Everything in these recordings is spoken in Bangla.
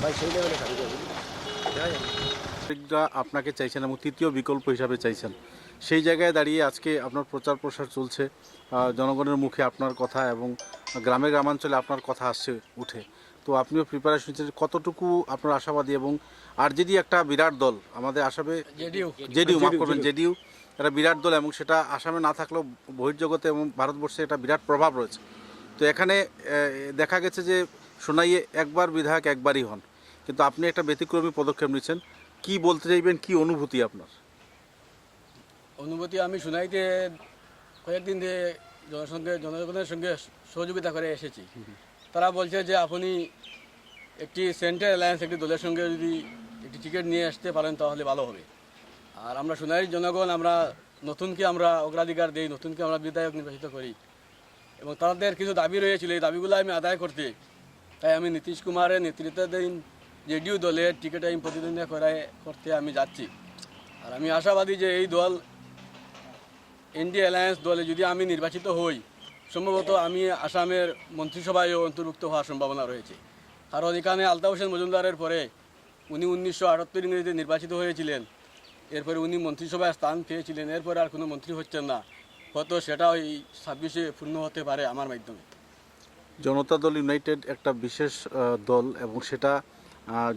ভাই সেই লেভেলে খালি করবি আপনাকে চাইছেন এবং তৃতীয় বিকল্প হিসাবে চাইছেন, সেই জায়গায় দাঁড়িয়ে আজকে আপনার প্রচার প্রসার চলছে, জনগণের মুখে আপনার কথা এবং গ্রামে গ্রামাঞ্চলে আপনার কথা আসছে উঠে। তো আপনিও প্রিপারেশন নিচ্ছেন, কতটুকু আপনার আশাবাদী? এবং আরজেডি একটা বিরাট দল, আমাদের আসামে জেডিইউ মাফ করবেন, জেডিইউ একটা বিরাট দল এবং সেটা আসামে না থাকলেও বহির্জগতে এবং ভারতবর্ষে একটা বিরাট প্রভাব রয়েছে। তো এখানে দেখা গেছে যে সোনাইয়ে একবার বিধায়ক একবারই হন, কিন্তু আপনি একটা ব্যতিক্রমী পদক্ষেপ নিচ্ছেন। কি বলতে চাইবেন, কি অনুভূতি আপনার? অনুভূতি, আমি সোনাইতে কয়েকদিন ধরে জনগণের সঙ্গে সহযোগিতা করে এসেছি। তারা বলছে যে আপনি একটি সেন্ট্রাল অ্যালায়েন্স একটি দলের সঙ্গে যদি একটি টিকিট নিয়ে আসতে পারেন তাহলে ভালো হবে। আর আমরা সোনাইয়ের জনগণ, আমরা নতুনকে আমরা অগ্রাধিকার দিই, নতুনকে আমরা বিধায়ক নির্বাচিত করি এবং তাদের কিছু দাবি রয়েছিল, এই দাবিগুলো আমি আদায় করতে, তাই আমি নীতিশ কুমারের নেতৃত্বাধীন জেডিইউ দলের টিকিট আমি প্রতিদ্বন্দ্বিতা করতে আমি যাচ্ছি। আর আমি আশাবাদী যে এই দল এনডিএ অ্যালায়েন্স দলে যদি আমি নির্বাচিত হই, সম্ভবত আমি আসামের মন্ত্রিসভায়ও অন্তর্ভুক্ত হওয়ার সম্ভাবনা রয়েছে। কারণ এখানে আলতাফ হোসেন মজুমদারের পরে উনি 1978 ইংরেজিতে নির্বাচিত হয়েছিলেন, এরপরে উনি মন্ত্রিসভায় স্থান পেয়েছিলেন, এরপরে আর কোনো মন্ত্রী হচ্ছেন না। হয়তো সেটা ওই 26-এ পূর্ণ হতে পারে আমার মাধ্যমে। জনতা দল ইউনাইটেড একটা বিশেষ দল এবং সেটা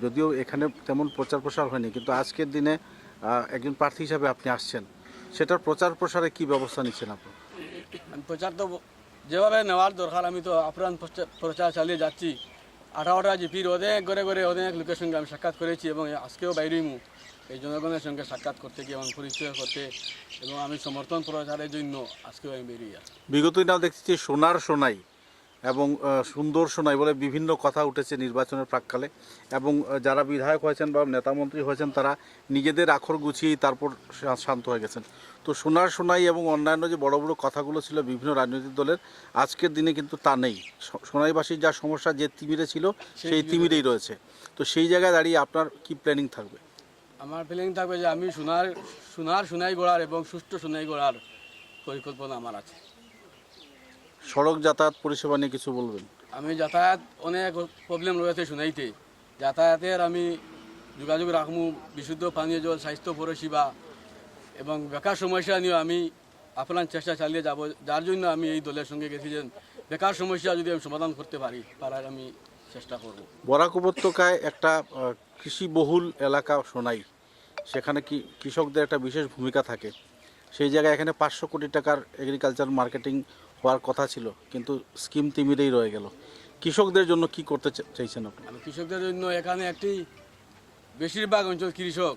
যদিও এখানে তেমন প্রচার প্রসার হয়নি, কিন্তু আজকের দিনে একজন প্রার্থী হিসাবে আপনি আসছেন, সেটার প্রচার প্রসারে কি ব্যবস্থা নিচ্ছেন আপনি? আমি প্রচার তো যেভাবে নেওয়ার দরকার আমি তো আপ্রাণ প্রচার চালিয়ে যাচ্ছি। 18টা জিপির অনেক ঘরে ঘরে অনেক লোকের সঙ্গে আমি সাক্ষাৎ করেছি এবং আজকেও বাইরেই এই জনগণের সঙ্গে সাক্ষাৎ করতে গিয়ে এবং পরিচয় করতে এবং আমি সমর্থন প্রচারের জন্য আজকেও আমি বেরিয়ে আসি। বিগত দিনেও দেখছি যে সোনার সোনাই এবং সুন্দর সোনাই বলে বিভিন্ন কথা উঠেছে নির্বাচনের প্রাককালে, এবং যারা বিধায়ক হয়েছেন বা নেতামন্ত্রী হয়েছেন তারা নিজেদের আখর গুছিয়েই তারপর শান্ত হয়ে গেছেন। তো সোনার সোনাই এবং অন্যান্য যে বড় বড় কথাগুলো ছিল বিভিন্ন রাজনৈতিক দলের, আজকের দিনে কিন্তু তা নেই। সোনাইবাসীর যা সমস্যা যে তিমিরে ছিল সেই তিমিরেই রয়েছে। তো সেই জায়গায় দাঁড়িয়ে আপনার কি প্ল্যানিং থাকবে? আমার প্ল্যানিং থাকবে যে আমি সোনাই গড়ার এবং সুষ্ঠু সোনাই গড়ার পরিকল্পনা আমার আছে। সড়ক যাতায়াত পরিষেবা নিয়ে কিছু বলবেন? আমি যাতায়াত অনেক প্রবলেম রয়েছে সোনাইতে, যাতায়াতের আমি যোগাযোগ রাখবো, বিশুদ্ধ পানীয় জল, স্বাস্থ্য পরিষেবা এবং বেকার সমস্যা নিয়ে আমি আপ্রাণ চেষ্টা চালিয়ে যাব, যার জন্য আমি এই দলের সঙ্গে গেছি যে বেকার সমস্যা যদি আমি সমাধান করতে পারার আমি চেষ্টা করব। বরাক উপত্যকায় একটা কৃষিবহুল এলাকা সোনাই, সেখানে কি কৃষকদের একটা বিশেষ ভূমিকা থাকে। সেই জায়গায় এখানে 500 কোটি টাকার এগ্রিকালচার মার্কেটিং হওয়ার কথা ছিল, কিন্তু স্কিম তিমিরেই রয়ে গেল। কৃষকদের জন্য কি করতে চাইছেন আপনি? আমি কৃষকদের জন্য এখানে একটি বেশিরভাগ অঞ্চল কৃষক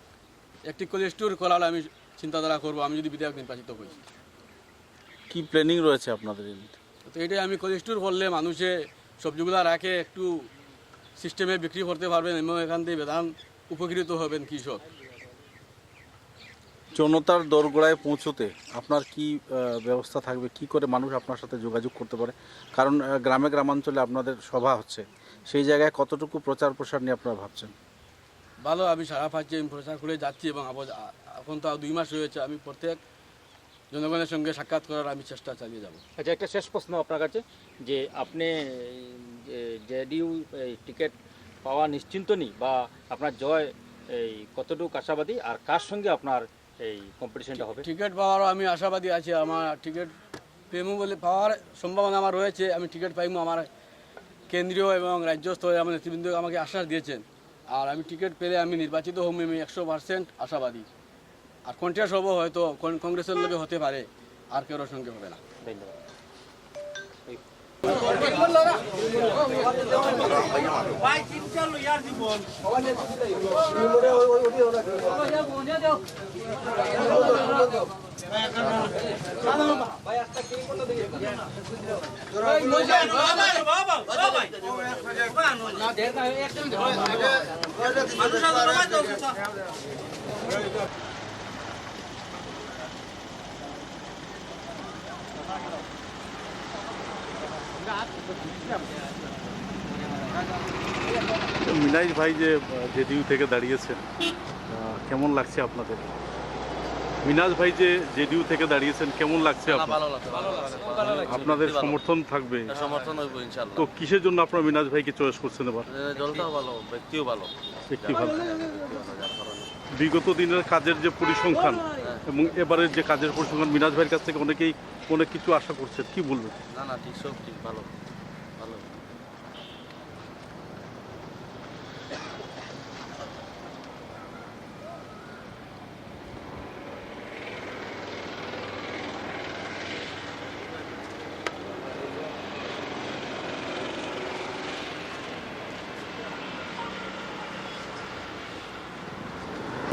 একটি কোল্ড স্টোর করার আমি চিন্তাধারা করবো আমি যদি বিধায়ক নির্বাচিত হই। কি প্ল্যানিং রয়েছে আপনাদের? তো এটাই আমি কোল্ড স্টোর করলে মানুষে সবজিগুলো রাখে একটু সিস্টেমে বিক্রি করতে পারবেন এবং এখান থেকে বেদান উপকৃত হবেন কৃষক। জনতার দোরগোড়ায় পৌঁছতে আপনার কি ব্যবস্থা থাকবে? কি করে মানুষ আপনার সাথে যোগাযোগ করতে পারে? কারণ গ্রামে গ্রামাঞ্চলে আপনাদের সভা হচ্ছে, সেই জায়গায় কতটুকু প্রচার প্রসার নিয়ে আপনারা ভাবছেন? ভালো, আমি সারা পাচ্ছি, আমি প্রচার করে যাচ্ছি এবং এখন তো 2 মাস হয়েছে, আমি প্রত্যেক জনগণের সঙ্গে সাক্ষাৎ করার আমি চেষ্টা চালিয়ে যাব। আচ্ছা, একটা শেষ প্রশ্ন আপনার কাছে, যে আপনি জেডিইউ টিকিট পাওয়া নিশ্চিন্ত নেই বা আপনার জয় এই কতটুকু আশাবাদী, আর কার সঙ্গে আপনার এই কম্পিটিশনটা হবে? টিকিট পাওয়ারও আমি আশাবাদী আছি। আমার টিকিট পাওয়ার সম্ভাবনা আমার রয়েছে। আমি টিকিট পাইবো, আমার কেন্দ্রীয় এবং রাজ্য স্তরে আমার নেতৃবৃন্দ আমাকে আশ্বাস দিয়েছেন। আর আমি টিকিট পেলে আমি নির্বাচিত হব, আমি 100% আশাবাদী। আর কন্টেস্ট হবো, হয়তো কংগ্রেসের লোকে হতে পারে, আর কারোর সঙ্গে হবে না। ধন্যবাদ। মিনাইজ ভাই যে জেডিইউ থেকে দাঁড়িয়েছেন, কেমন লাগছে আপনাদের? মিনাজ ভাই যে জেডিইউ থেকে দাঁড়িয়েছেন, কেমন লাগছে না, আপনার? ভালো লাগছে, ভালো লাগছে। আপনাদের ভালো। সমর্থন থাকবে? সমর্থন হইব ইনশাআল্লাহ। তো কিসের জন্য আপনারা মিনাজ ভাইকে চয়েস করছেন এবার? দলটাও ভালো, ব্যক্তিও ভালো। ব্যক্তি ভালো। যার কারণে। বিগত দিনের কাজের যে পরিসংখ্যান এবং এবারের যে কাজের পরিসংখ্যান, মিনাজ ভাইয়ের কাছ থেকে অনেকেই অনেক কিছু আশা করছে, কি বলবেন? না না, ঠিক, সব ঠিক, ভালো ভালো।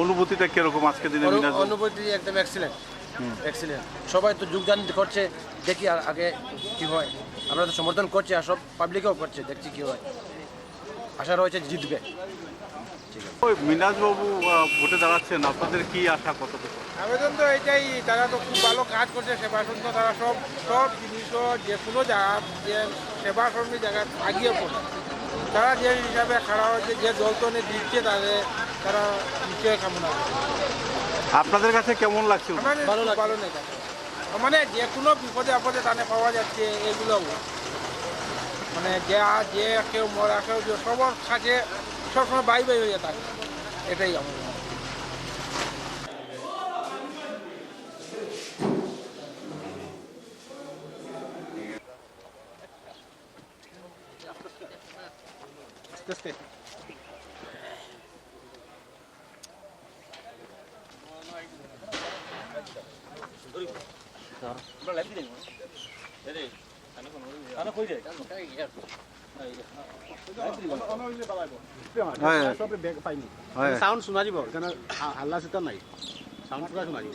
অনুভূতিটা কিরকম আজকে দিনে মিনাজ ভাই? অনুভূতি একদম এক্সিলেন্ট এক্সিলেন্ট। সবাই তো যোগদান করছে, দেখি আর আগে কি হয়। আমরা তো সমর্থন করছি আর সব পাবলিকও করছে, দেখছি কি হয়। আশা রয়েছে জিতবে। ওই মিনাজ বাবু ভোটে দাঁড়াচ্ছেন, আপনাদের কি আশা কতটুকু? আবেদন তো এটাই, তারা তো খুব ভালো কাজ করছে, সেবা যত্ন তারা সব সব জিনিসও যে কোনো জায়গা যে সেবা কর্মী জায়গা আগিয়ে পড়ে। তারা যে হিসাবে খাড়া হয়েছে, যে দলতনে দিচ্ছে তারা নিশ্চয় কামনা করে। আপনাদের কাছে কেমন লাগছে? আমাদের ভালো নেই কাছে, মানে যে কোনো বিপদে আপদে তানে পাওয়া যাচ্ছে এগুলো, মানে যে কেউ মরা কেউ সবার কাছে সবসময় বাই হয়ে থাকে, এটাই আমাদের। সাউন্ড শোনা যাব, কেন হাল্লা চিতা নাই, সাউন্ড পুরা শোনা যাব।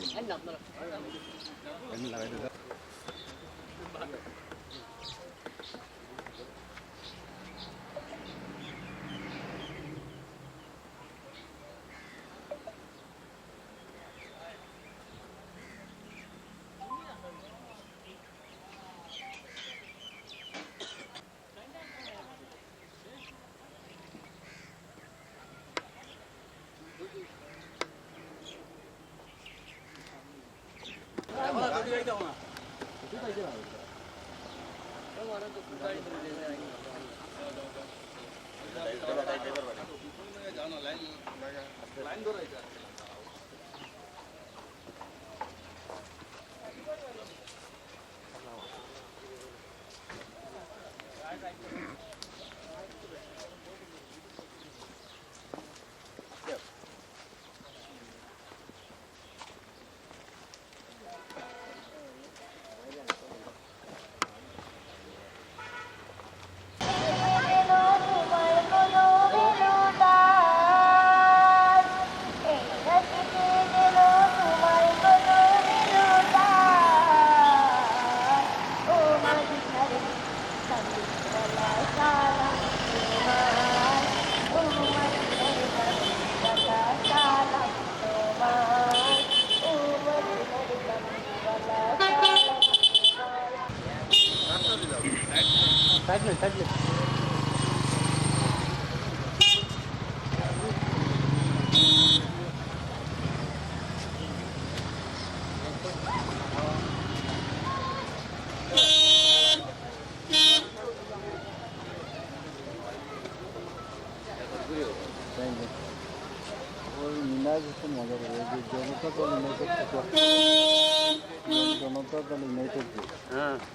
জনতা দল ইউনাইটেড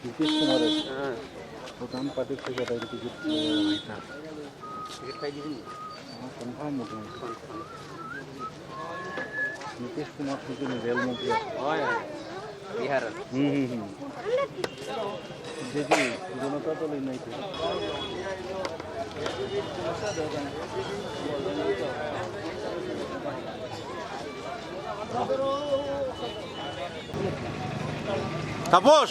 নীতিশ কুমারের প্রধান পার্টির থেকে টিকিট কনফার্ম মোটামুটি নীতিশ কুমার থেকে রেলমন্ত্রী বিহার দেখি জনতা দল ইউনাইটেড তাপস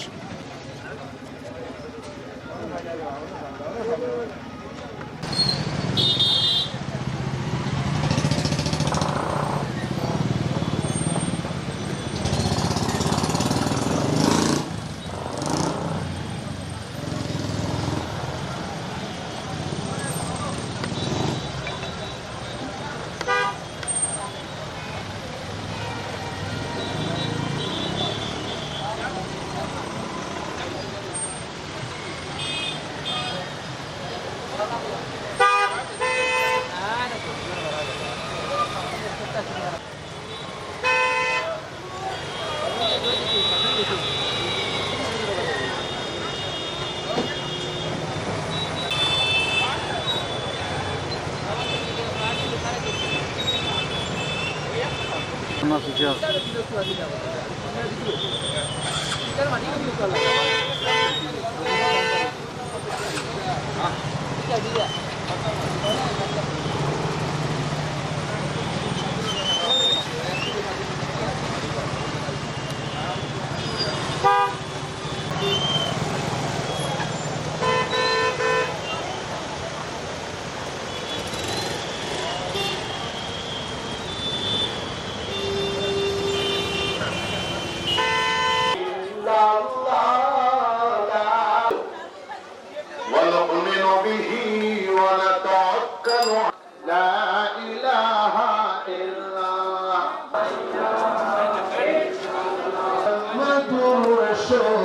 না পিছিয়ে আছে? ونؤمن به ونتوكل لا إله إلا محمد رسول